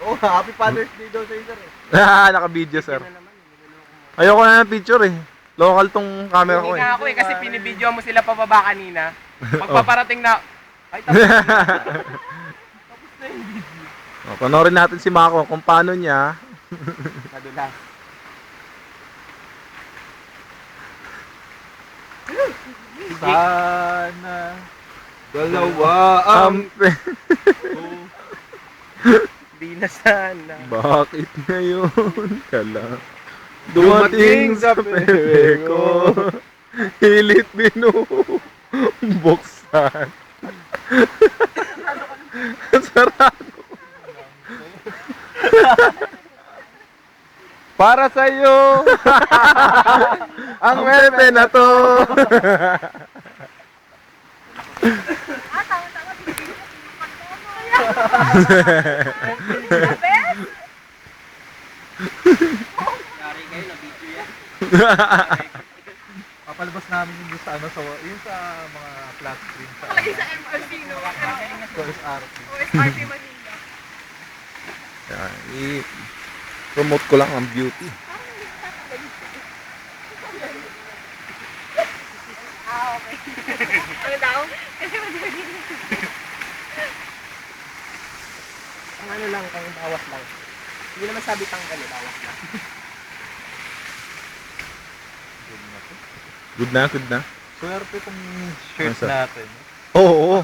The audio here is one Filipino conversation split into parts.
Oh, happy Father's Day daw sa sir eh. Naka-video, sir. Ayoko na ng picture eh. Local tong camera ko Hindi eh. nga ako eh, kasi pinibidyo mo sila pababa kanina. Magpaparating na, ay tapos na. Tapos na yung video. O, panoorin natin si Mako kung paano niya. Nadulas. Sana dalawa ang Di na sana. Bakit ngayon ka lang dumating sa pepe ko? Hilit binubuksan. Sarado. para sa iyo. Ang pepe na to. Tama-tama. Yari kayo, na-video yan. Papalabas namin yung sa ano yung sa mga flat screen sa Kalagay sa MRC, no? OSRP. OSRP Manila. Yan, i-promote ko lang ang beauty. Okay. Ano daw? Kasi madali. Ang ano lang, ang bawas lang. Hindi naman sabi tanggal eh, bawas lang. Good na. Swerte tong shirt Ano, sir? natin. Oo.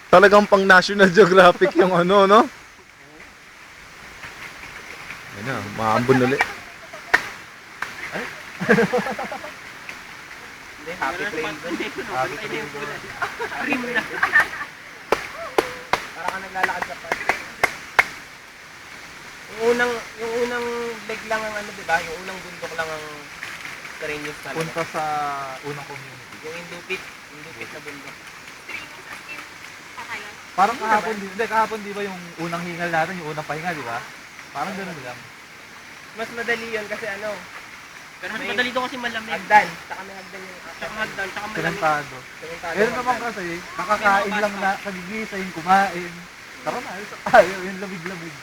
Talagang pang National Geographic yung ano, no? Ayun na, maambon ulit. Hindi, happy plane. Happy plane. Rim na. Para ka naglalakad sa park. Yung unang leg lang ang ano, di ba? Yung unang bundok lang ang strenuous talaga. Punta sa unang community. Yung indupit na bundok. Pakayan. Parang kahapon di ba yung unang hingal natin, yung unang pahinga, di ba? Parang gano'n lang. Mas madali yun kasi ano, Pero mas madali doon kasi malamig. hagdan. Saka may hagdan yung Tsaka hagdan, tsaka malamig. Sinantado. Sementado Pero yung naman hagdan. kasi, nakakain lang na, kagigising, kumain. Tara na, isa tayo, yung lamig-lamig.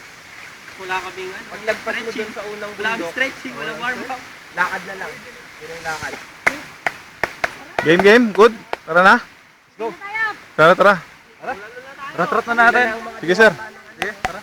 Wala kaming ano. Pag lagpas mo dun sa unang Wala bundok, stretching, wala warm up. lakad na lang. Yun yung lakad. Game? Good? Tara na? Go! Tara. Rat-rat na natin. Sige, sir. Sige, tara.